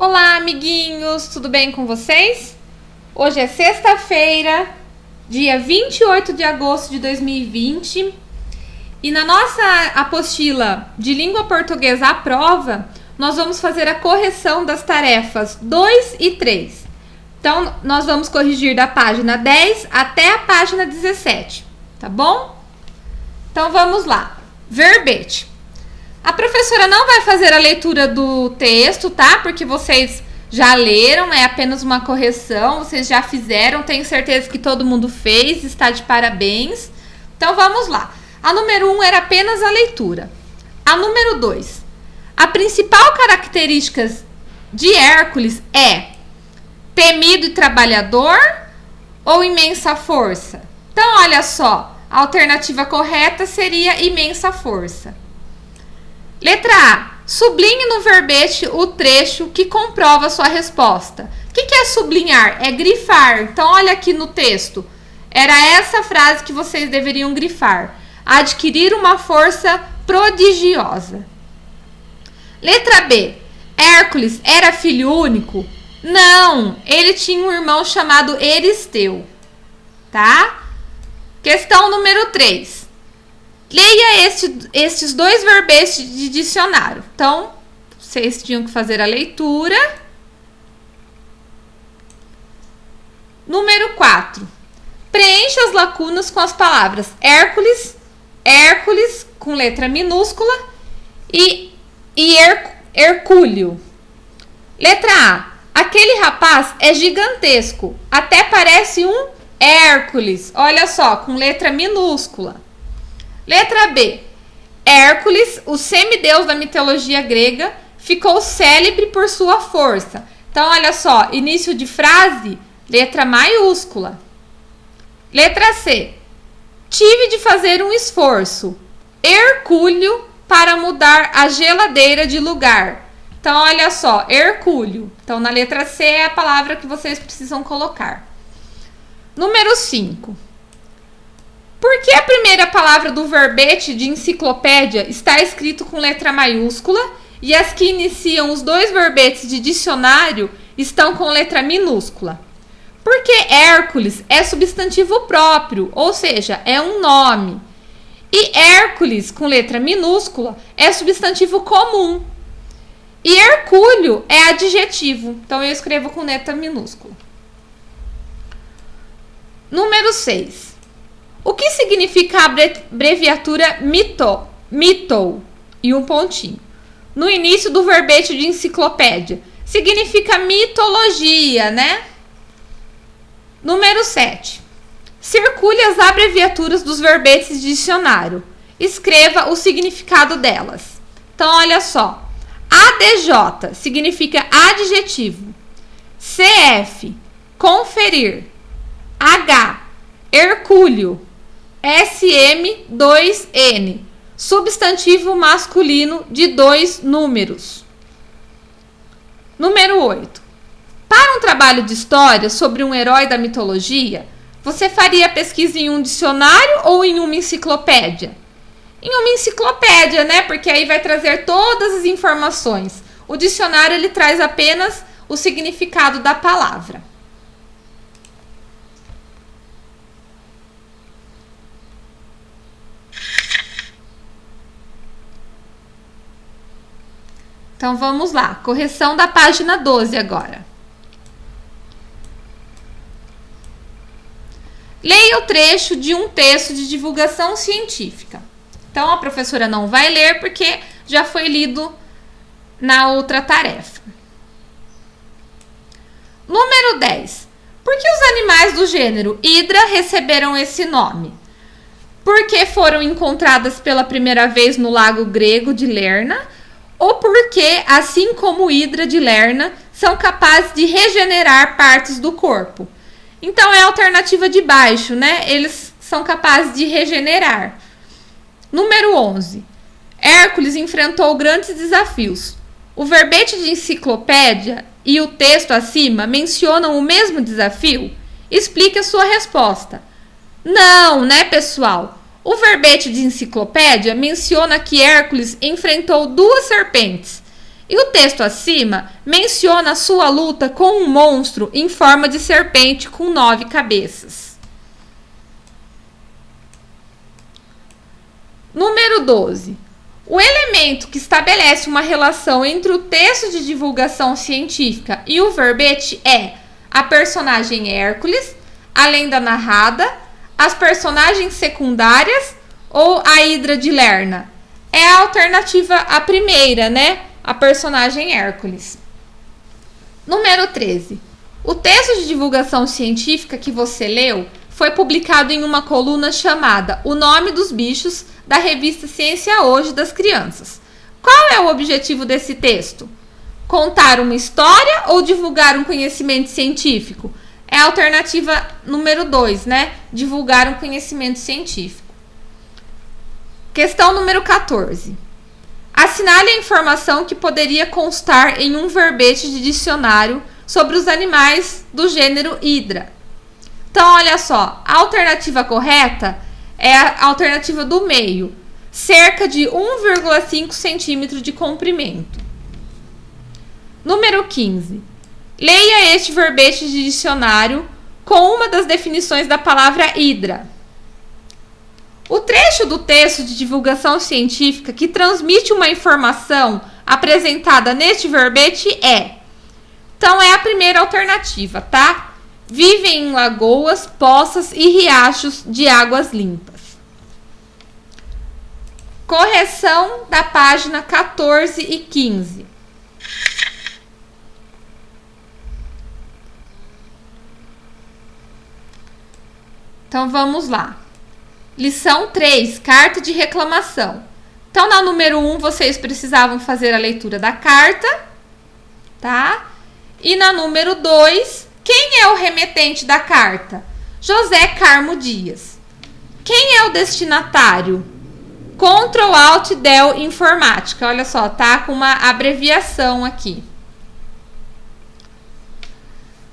Olá, amiguinhos, tudo bem com vocês? Hoje é sexta-feira, dia 28 de agosto de 2020 e na nossa apostila de língua portuguesa à prova, nós vamos fazer a correção das tarefas 2 e 3. Então, nós vamos corrigir da página 10 até a página 17, tá bom? Então, vamos lá. Verbete. A professora não vai fazer a leitura do texto, tá? Porque vocês já leram, é apenas uma correção, vocês já fizeram, tenho certeza que todo mundo fez, está de parabéns. Então, vamos lá. A número 1 era apenas a leitura. A número 2. A principal característica de Hércules é temido e trabalhador ou imensa força? Então, olha só, a alternativa correta seria imensa força. Letra A. Sublinhe no verbete o trecho que comprova sua resposta. O que é sublinhar? É grifar. Então, olha aqui no texto. Era essa frase que vocês deveriam grifar. Adquirir uma força prodigiosa. Letra B. Hércules era filho único? Não, ele tinha um irmão chamado Euristeu. Tá? Questão número 3. Leia estes dois verbetes de dicionário. Então, vocês tinham que fazer a leitura. Número 4. Preencha as lacunas com as palavras Hércules, Hércules com letra minúscula e Hercúleo. Letra A. Aquele rapaz é gigantesco, até parece um Hércules. Olha só, com letra minúscula. Letra B. Hércules, o semideus da mitologia grega, ficou célebre por sua força. Então, olha só, início de frase, letra maiúscula. Letra C. Tive de fazer um esforço, Hercúleo, para mudar a geladeira de lugar. Então, olha só, Hercúleo. Então, na letra C é a palavra que vocês precisam colocar. Número 5. Por que a primeira palavra do verbete de enciclopédia está escrito com letra maiúscula e as que iniciam os dois verbetes de dicionário estão com letra minúscula? Porque Hércules é substantivo próprio, ou seja, é um nome. E Hércules, com letra minúscula, é substantivo comum. E Hercúleo é adjetivo, então eu escrevo com letra minúscula. Número 6. O que significa a abreviatura mitou e um pontinho? No início do verbete de enciclopédia. Significa mitologia, né? Número 7. Circule as abreviaturas dos verbetes de dicionário. Escreva o significado delas. Então, olha só. ADJ significa adjetivo. CF, conferir. H, Hercúleo. SM2N, substantivo masculino de 2 números. Número 8. Para um trabalho de história sobre um herói da mitologia, você faria pesquisa em um dicionário ou em uma enciclopédia? Em uma enciclopédia, né? Porque aí vai trazer todas as informações. O dicionário, ele traz apenas o significado da palavra. Então, vamos lá. Correção da página 12 agora. Leia o trecho de um texto de divulgação científica. Então, a professora não vai ler porque já foi lido na outra tarefa. Número 10. Por que os animais do gênero Hidra receberam esse nome? Porque foram encontradas pela primeira vez no lago grego de Lerna, ou porque, assim como Hidra de Lerna, são capazes de regenerar partes do corpo. Então, é a alternativa de baixo, né? Eles são capazes de regenerar. Número 11. Hércules enfrentou grandes desafios. O verbete de enciclopédia e o texto acima mencionam o mesmo desafio? Explique a sua resposta. Não, né, pessoal? O verbete de enciclopédia menciona que Hércules enfrentou 2 serpentes E o texto acima menciona sua luta com um monstro em forma de serpente com 9 cabeças. Número 12. O elemento que estabelece uma relação entre o texto de divulgação científica e o verbete é a personagem Hércules, a lenda narrada, as personagens secundárias ou a Hidra de Lerna. É a alternativa à primeira, né? A personagem Hércules. Número 13. O texto de divulgação científica que você leu foi publicado em uma coluna chamada O Nome dos Bichos, da revista Ciência Hoje das Crianças. Qual é o objetivo desse texto? Contar uma história ou divulgar um conhecimento científico? É a alternativa número 2, né? Divulgar um conhecimento científico. Questão número 14. Assinale a informação que poderia constar em um verbete de dicionário sobre os animais do gênero Hidra. Então, olha só, a alternativa correta é a alternativa do meio, cerca de 1,5 centímetro de comprimento. Número 15. Leia este verbete de dicionário com uma das definições da palavra Hidra. O trecho do texto de divulgação científica que transmite uma informação apresentada neste verbete é... Então, é a primeira alternativa, tá? Vivem em lagoas, poças e riachos de águas limpas. Correção da página 14 e 15. Então, vamos lá. Lição 3, carta de reclamação. Então, na número 1, vocês precisavam fazer a leitura da carta, tá? E na número 2... Quem é o remetente da carta? José Carmo Dias. Quem é o destinatário? Ctrl Alt Del Informática. Olha só, tá com uma abreviação aqui.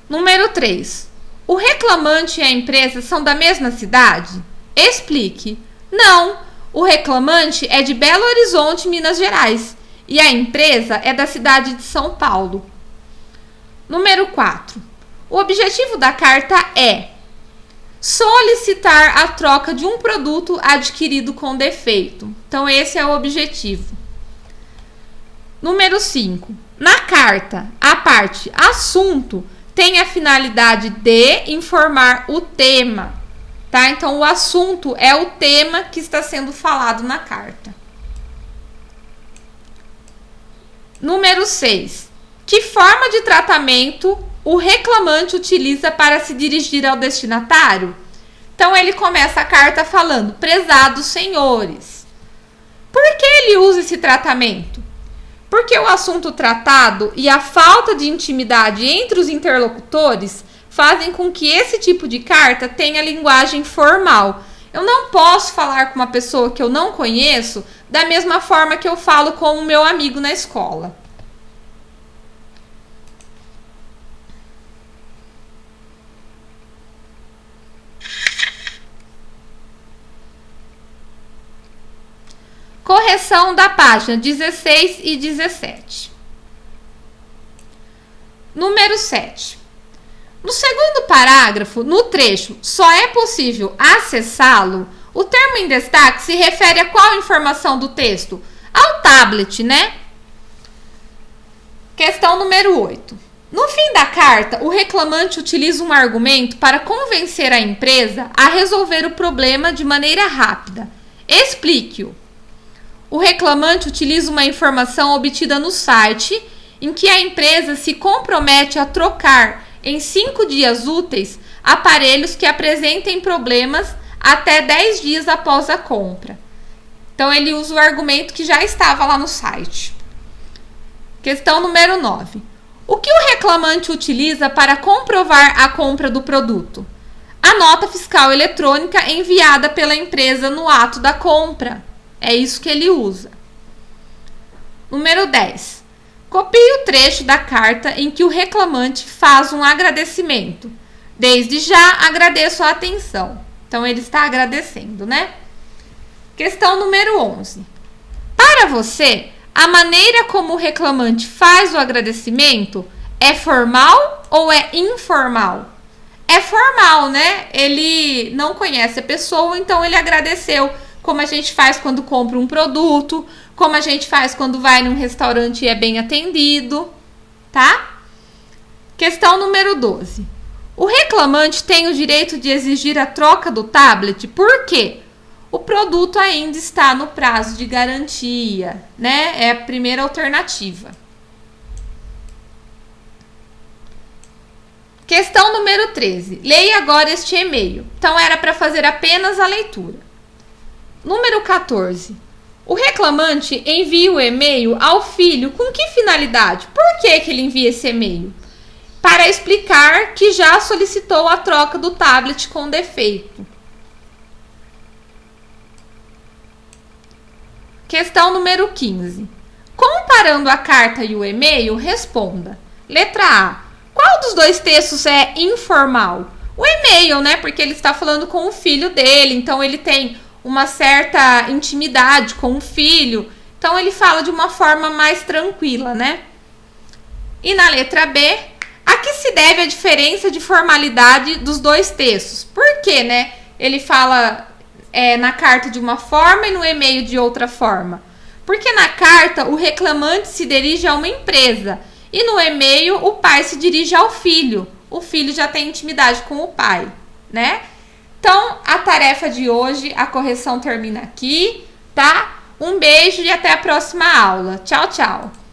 Número 3. O reclamante e a empresa são da mesma cidade? Explique. Não, o reclamante é de Belo Horizonte, Minas Gerais, e a empresa é da cidade de São Paulo. Número 4. O objetivo da carta é solicitar a troca de um produto adquirido com defeito. Então, esse é o objetivo. Número 5. Na carta, a parte assunto tem a finalidade de informar o tema. Tá? Então, o assunto é o tema que está sendo falado na carta. Número 6. Que forma de tratamento o reclamante utiliza para se dirigir ao destinatário? Então, ele começa a carta falando, prezados senhores. Por que ele usa esse tratamento? Porque o assunto tratado e a falta de intimidade entre os interlocutores fazem com que esse tipo de carta tenha linguagem formal. Eu não posso falar com uma pessoa que eu não conheço da mesma forma que eu falo com o meu amigo na escola. Correção da página 16 e 17. Número 7. No segundo parágrafo, no trecho só é possível acessá-lo, o termo em destaque se refere a qual informação do texto? Ao tablet, né? Questão número 8. No fim da carta, o reclamante utiliza um argumento para convencer a empresa a resolver o problema de maneira rápida. Explique-o. O reclamante utiliza uma informação obtida no site em que a empresa se compromete a trocar em 5 dias úteis aparelhos que apresentem problemas até 10 dias após a compra. Então, ele usa o argumento que já estava lá no site. Questão número 9. O que o reclamante utiliza para comprovar a compra do produto? A nota fiscal eletrônica enviada pela empresa no ato da compra. É isso que ele usa. Número 10. Copie o trecho da carta em que o reclamante faz um agradecimento. Desde já agradeço a atenção. Então, ele está agradecendo, né? Questão número 11. Para você, A maneira como o reclamante faz o agradecimento é formal ou é informal? É formal, né? Ele não conhece a pessoa, então ele agradeceu, como a gente faz quando compra um produto, como a gente faz quando vai num restaurante e é bem atendido, tá? Questão número 12. O reclamante tem o direito de exigir a troca do tablet, por quê? O produto ainda está no prazo de garantia, né? É a primeira alternativa. Questão número 13. Leia agora este e-mail. Então, era para fazer apenas a leitura. Número 14. O reclamante envia o e-mail ao filho com que finalidade? Por que ele envia esse e-mail? Para explicar que já solicitou a troca do tablet com defeito. Questão número 15. Comparando a carta e o e-mail, responda. Letra A. Qual dos dois textos é informal? O e-mail, né? Porque ele está falando com o filho dele, então ele tem uma certa intimidade com o filho. Então ele fala de uma forma mais tranquila, né? E na letra B, a que se deve a diferença de formalidade dos dois textos? Por quê, né? Ele fala na carta de uma forma e no e-mail de outra forma. Porque na carta o reclamante se dirige a uma empresa e no e-mail o pai se dirige ao filho. O filho já tem intimidade com o pai, né? Então, a tarefa de hoje, a correção termina aqui, tá? Um beijo e até a próxima aula. Tchau, tchau!